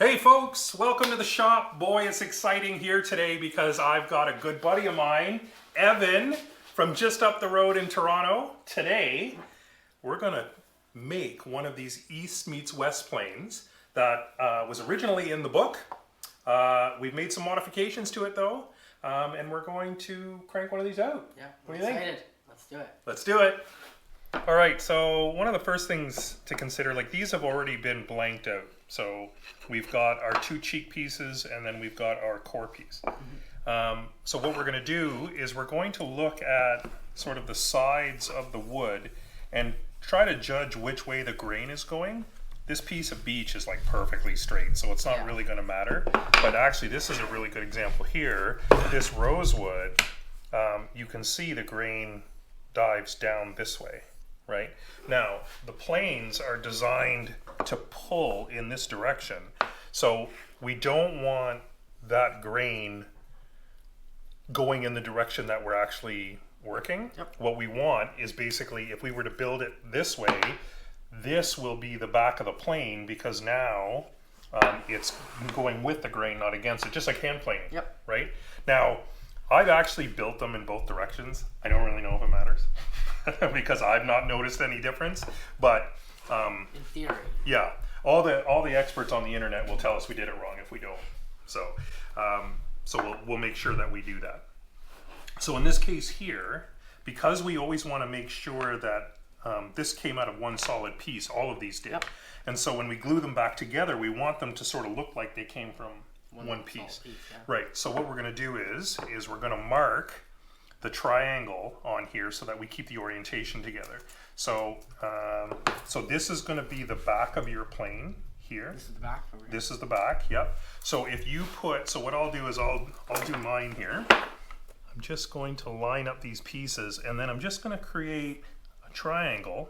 Hey folks, welcome to the shop. Boy, it's exciting here today because I've got a good buddy of mine, Evan, from just up the road in Toronto. Today, we're gonna make one of these East meets West planes that was originally in the book. We've made some modifications to it though, and we're going to crank one of these out. Yeah, what do you excited. think? Let's do it. Let's do it. All right, so one of the first things to consider, like these have already been blanked out. So we've got our two cheek pieces and then we've got our core piece. So what we're gonna do is we're going to look at sort of the sides of the wood and try to judge which way the grain is going. This piece of beech is like perfectly straight, so it's not really gonna matter. But actually this is a really good example here. This rosewood, you can see the grain dives down this way. Right? Now, the planes are designed to pull in this direction. So we don't want that grain going in the direction that we're actually working. Yep. What we want is basically, if we were to build it this way, this will be the back of the plane because now it's going with the grain, not against it, just like hand planing. Yep. Right? Now, I've actually built them in both directions. I don't really know if it matters because I've not noticed any difference. But in theory, yeah, all the experts on the internet will tell us we did it wrong if we don't. So we'll make sure that we do that. So in this case here, because we always want to make sure that this came out of one solid piece, all of these did. Yep. And so when we glue them back together, we want them to sort of look like they came from one piece. Yeah. Right, so what we're going to do is we're going to mark the triangle on here so that we keep the orientation together. So so this is going to be the back of your plane here. This is the back over here. This is the back, yep. So if you put, so what I'll do is I'll do mine here. I'm just going to line up these pieces and then I'm just going to create a triangle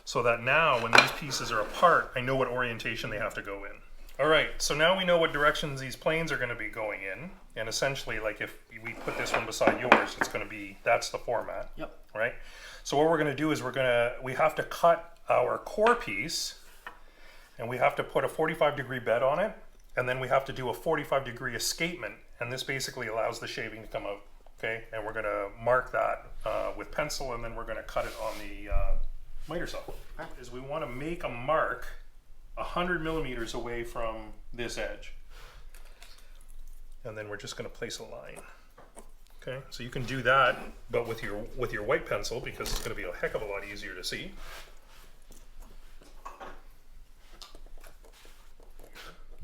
so that now when these pieces are apart, I know what orientation they have to go in. All right, so now we know what directions these planes are going to be going in, and essentially, like if we put this one beside yours, it's going to be, that's the format. Yep. Right? So what we're going to do is we have to cut our core piece, and we have to put a 45-degree bed on it, and then we have to do a 45-degree escapement, and this basically allows the shaving to come out. Okay, and we're going to mark that with pencil, and then we're going to cut it on the miter saw. Okay. Is we want to make a mark 100 millimeters away from this edge. And then we're just going to place a line. Okay, so you can do that, but with your white pencil because it's going to be a heck of a lot easier to see.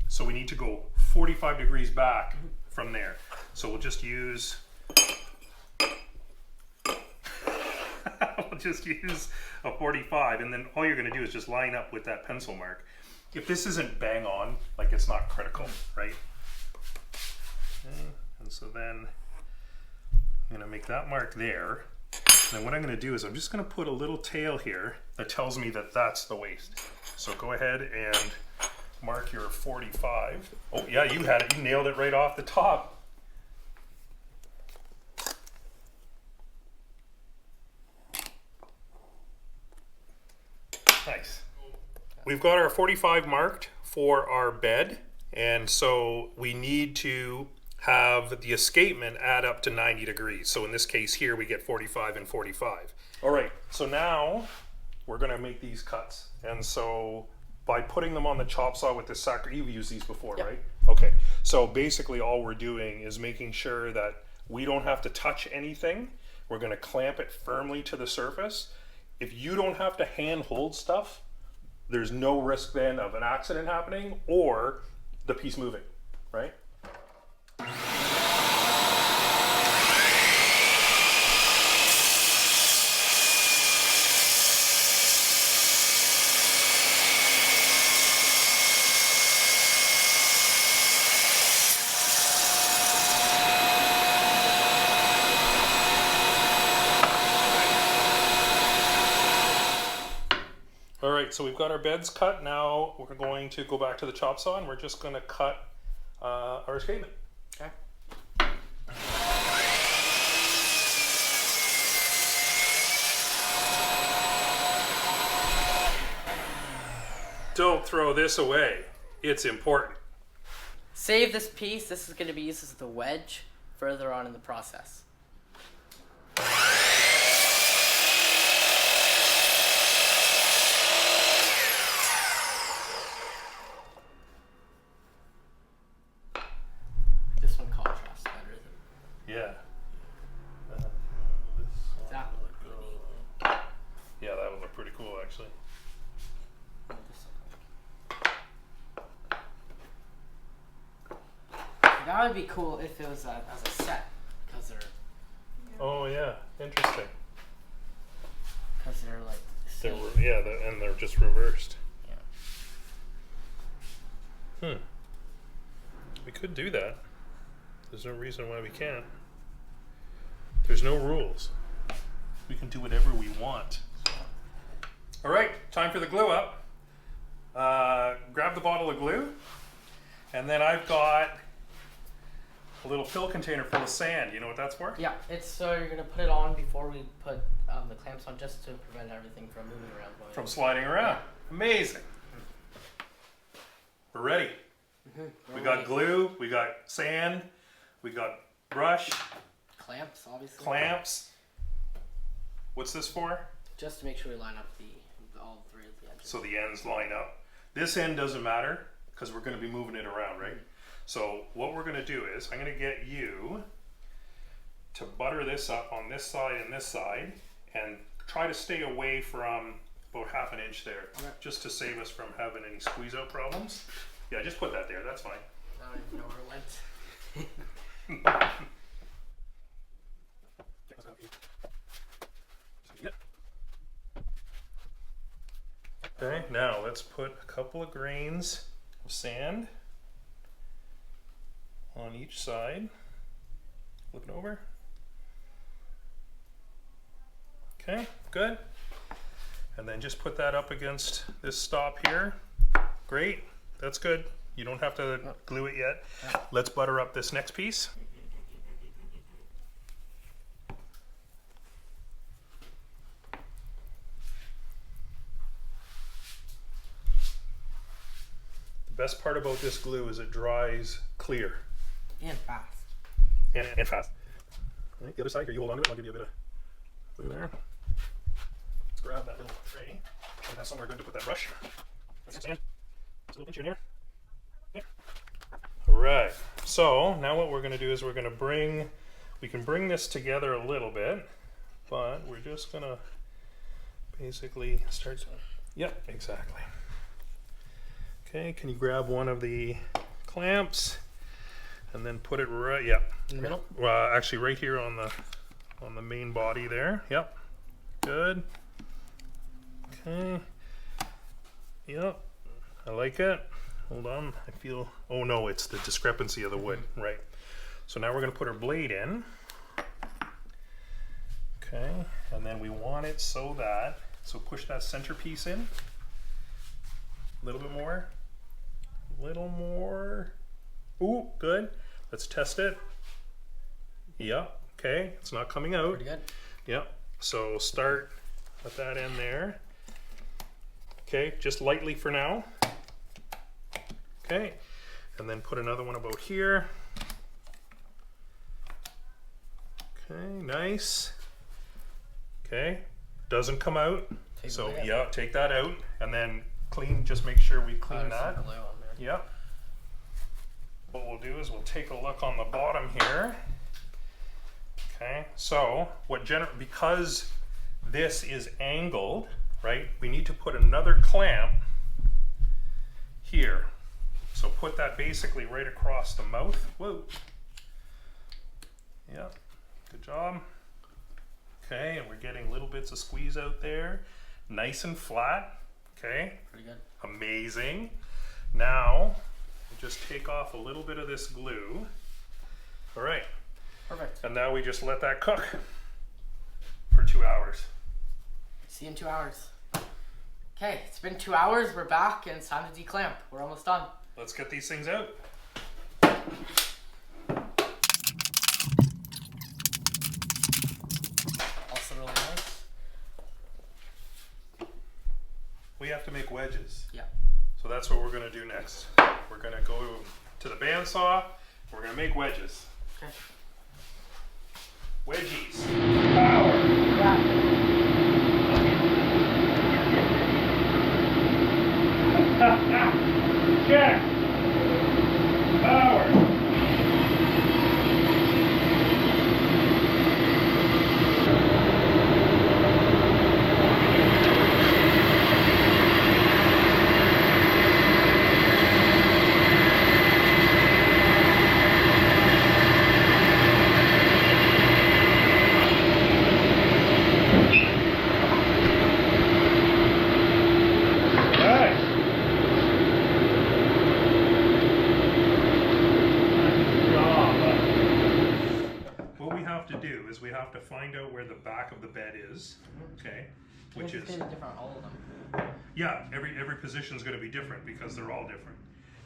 So we need to go 45 degrees back from there. So we'll just use a 45, and then all you're going to do is just line up with that pencil mark. If this isn't bang on, like it's not critical, right? Okay. And so then I'm going to make that mark there. And then what I'm going to do is I'm just going to put a little tail here that tells me that that's the waist. So go ahead and mark your 45. Oh yeah, you had it. You nailed it right off the top. Nice. We've got our 45 marked for our bed, and so we need to have the escapement add up to 90 degrees. So in this case here, we get 45 and 45. All right, so now we're gonna make these cuts. And so by putting them on the chop saw with the sacker, you've used these before, Yep. right? Okay, so basically all we're doing is making sure that we don't have to touch anything. We're gonna clamp it firmly to the surface. If you don't have to hand hold stuff, there's no risk then of an accident happening or the piece moving, right? All right, so we've got our beds cut. Now we're going to go back to the chop saw and we're just going to cut our escapement. Okay. Don't throw this away. It's important. Save this piece. This is going to be used as the wedge further on in the process. This one contrasts better than... Yeah. That would look really neat. Yeah, that would look pretty cool, actually. What would this look like? That would be cool if it was as a set, because they're... Oh, yeah. Interesting. Because they're like the same. And they're just reversed. Yeah. We could do that. There's no reason why we can't. There's no rules. We can do whatever we want. All right, time for the glue up. Grab the bottle of glue. And then I've got a little fill container full of sand. You know what that's for? Yeah, it's so you're going to put it on before we put the clamps on, just to prevent everything from moving around. From sliding around. Yeah. Amazing. We're ready. We got glue, we got sand, we got brush, clamps, obviously. clamps. What's this for? Just to make sure we line up all three of the edges. So the ends line up. This end doesn't matter because we're going to be moving it around, right? So what we're going to do is I'm going to get you to butter this up on this side and this side, and try to stay away from about ½ an inch there, just to save us from having any squeeze out problems. Yeah, just put that there, that's fine. I don't even know where it went. Okay, now let's put a couple of grains of sand on each side. Looking over. Okay, good. And then just put that up against this stop here. Great, that's good. You don't have to glue it yet. Let's butter up this next piece. The best part about this glue is it dries clear. And fast. And fast. All right, the other side, here, you hold on to it, I'll give you a bit of glue there. Let's grab that little tray. And have somewhere good to put that brush. There's some sand. There's a little pinch in here. Okay. All right, so now what we're gonna do is we can bring this together a little bit, but we're just gonna basically start to, yep, exactly. Okay, can you grab one of the clamps and then put it right, yeah. In the middle? Actually right here on the main body there, yep, good. Okay, yep, I like it. Hold on, I feel, oh no, it's the discrepancy of the wood, right. So now we're gonna put our blade in. Okay, and then we want it so push that center piece in. A little bit more. A little more. Ooh, good. Let's test it. Yep, okay, it's not coming out. Pretty good. Yep, so start at that end there. Okay, just lightly for now. Okay, and then put another one about here. Okay, nice. Okay, doesn't come out. So yeah, take that out and then clean, just make sure we clean that. Yep. What we'll do is we'll take a look on the bottom here. Okay, so because this is angled, right, we need to put another clamp here. So put that basically right across the mouth. Whoa. Yeah, good job. Okay, and we're getting little bits of squeeze out there. Nice and flat. Okay. Pretty good. Amazing. Now, we'll just take off a little bit of this glue. All right. Perfect. And now we just let that cook for 2 hours. See you in 2 hours. Okay, it's been 2 hours. We're back, and it's time to declamp. We're almost done. Let's get these things out. Also really nice. We have to make wedges. Yeah. So So that's what we're gonna do next. We're gonna go to the bandsaw. We're gonna make wedges. Okay. Wedgies. Power. Check. Power. We have to find out where the back of the bed is, okay? Which is different on all of them. Yeah, every position is going to be different because they're all different.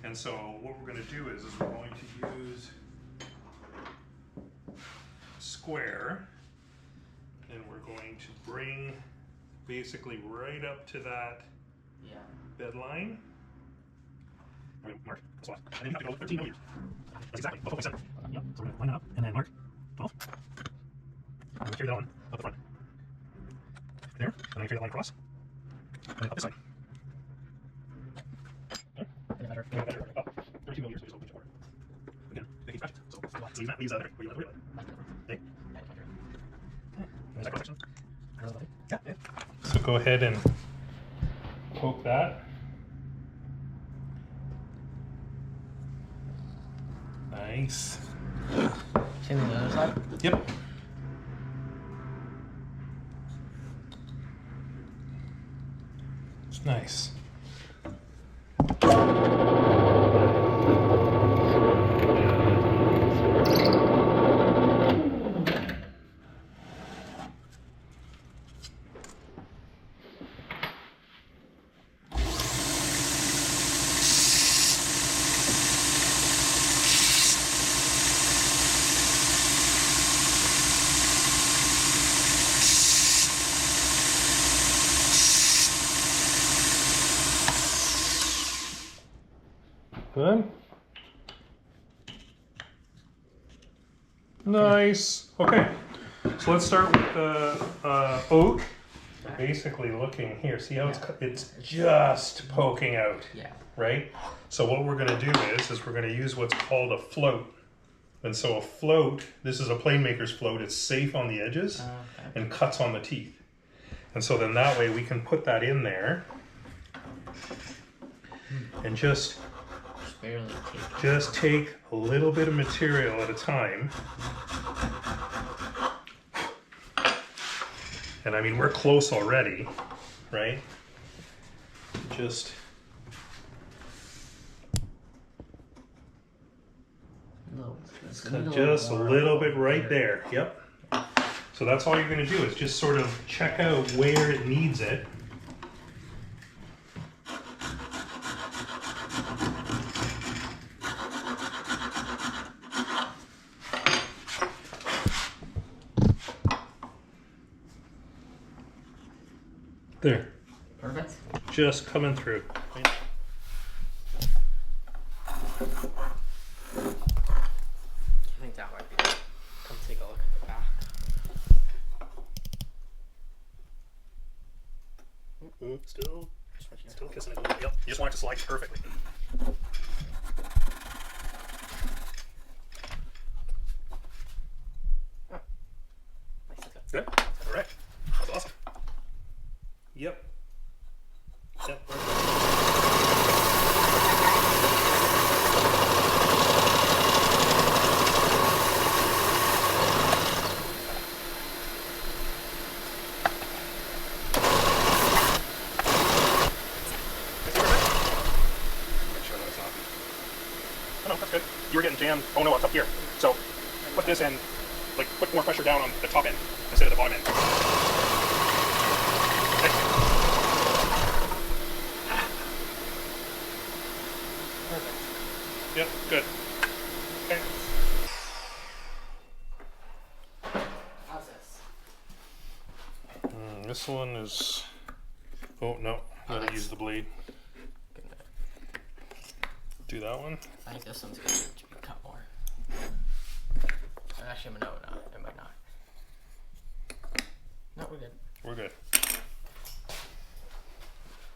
And so what we're going to do is we're going to use square, and we're going to bring basically right up to that bed line. Mark, that's what. And then you have to go 13 millimeters. That's exactly 12.7. Yep. So we're going to line it up and then mark 12. I'm going to carry that on up the front. There. And then carry that line across. And then up this side. Okay. And measure up 32 millimeters. So just open it. Again, they keep matching. So leave that leaves that there. Where you let it. Okay. Is that cross section? Yeah. So go ahead and poke that. Nice. Same on the other side? Yep. It's nice. Good. Nice. Okay, so let's start with the oat. Basically looking here, see how it's just poking out. Yeah. Right? So what we're going to do is we're going to use what's called a float. And so a float, this is a plane maker's float, it's safe on the edges and cuts on the teeth. And so then that way we can put that in there and just take a little bit of material at a time. And I mean, we're close already, right? Just a little bit right there. Yep. So that's all you're going to do is just sort of check out where it needs it. There. Perfect. Just coming through. I think that might be it. Come take a look at the back. Still kissing it. Yep. You just want it to slide perfectly. Good. Correct. That's awesome. Yep. Yep. Oh no, that's good. You were getting jammed. Oh no, it's up here. So put this in, like put more pressure down on the top end instead of the bottom end. Okay. Perfect. Yep, good. Okay. How's this? This one is. Oh no, gotta use the blade. do that one. I think this one's gonna need to be cut more. Actually, no, it might not. No, we're good. We're good.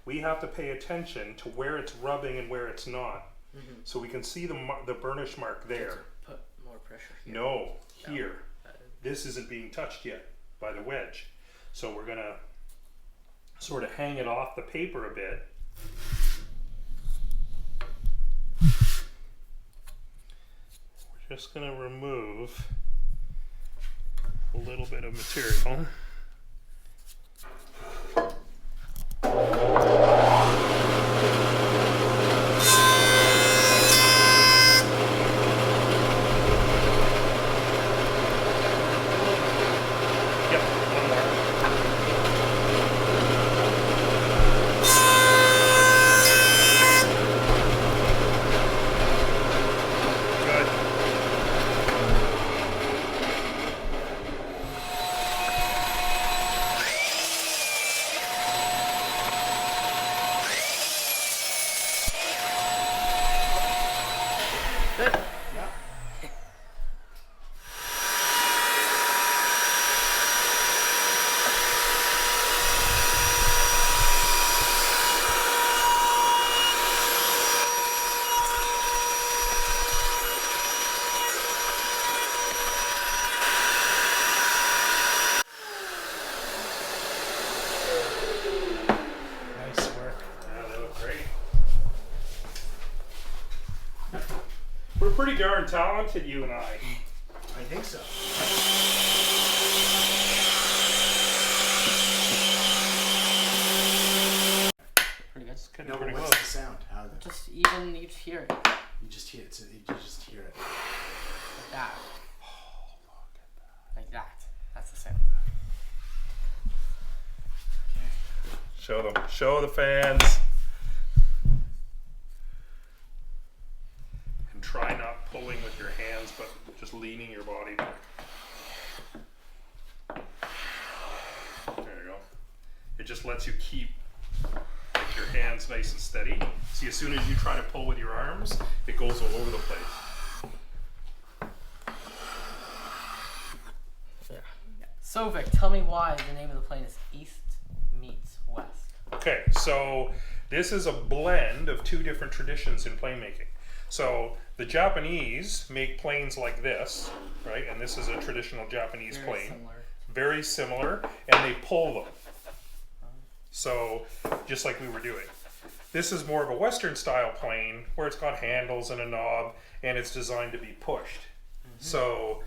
We have to pay attention to where it's rubbing and where it's not. So we can see the burnish mark there. Put more pressure here. No, here. This isn't being touched yet by the wedge. So we're gonna sort of hang it off the paper a bit. We're just gonna remove a little bit of material. We're pretty darn talented, you and I. I think so. Pretty good. Kind No, of but pretty what's close. the sound? How the, Just even you hear it like you just hear it. You just hear it. that. Oh, look at that. Like that. That's the sound. Okay. Show the fans. And try not pulling with your hands, but just leaning your body back. There you go. It just lets you keep your hands nice and steady. See, as soon as you try to pull with your arms, it goes all over the place. Yeah. So Vic, tell me why the name of the plane is East meets West. Okay, so this is a blend of two different traditions in plane making. So the Japanese make planes like this, right? And this is a traditional Japanese plane. Similar. Very similar, and they pull them. So just like we were doing. This is more of a Western style plane where it's got handles and a knob and it's designed to be pushed. So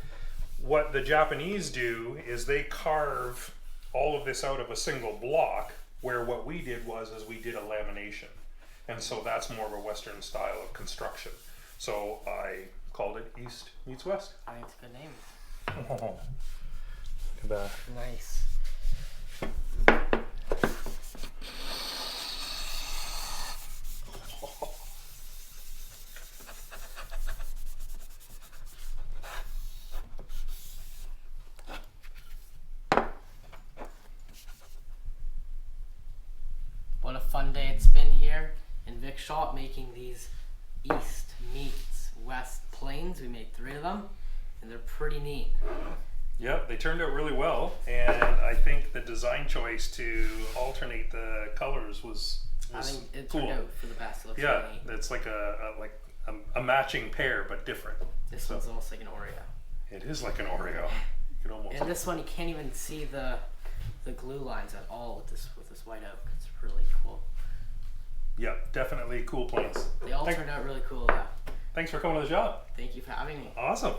what the Japanese do is they carve all of this out of a single block, where what we did was we did a lamination. And so that's more of a Western style of construction. So I called it East meets West. I think it's a good name. Look at that. Nice. What a fun day it's been here in Vic's shop making these East meets West planes. We made 3 of them and they're pretty neat. Yep, they turned out really well, and I think the design choice to alternate the colors was I think it cool. turned out for the best. It looks Yeah, really neat. it's like a matching pair, but different. This one's almost like an Oreo. It is like an Oreo. You could almost. And this one you can't even see the glue lines at all with this white oak. It's really cool. Yeah, definitely cool planes. They all turned out really cool though. Thanks for coming to the job. Thank you for having me. Awesome.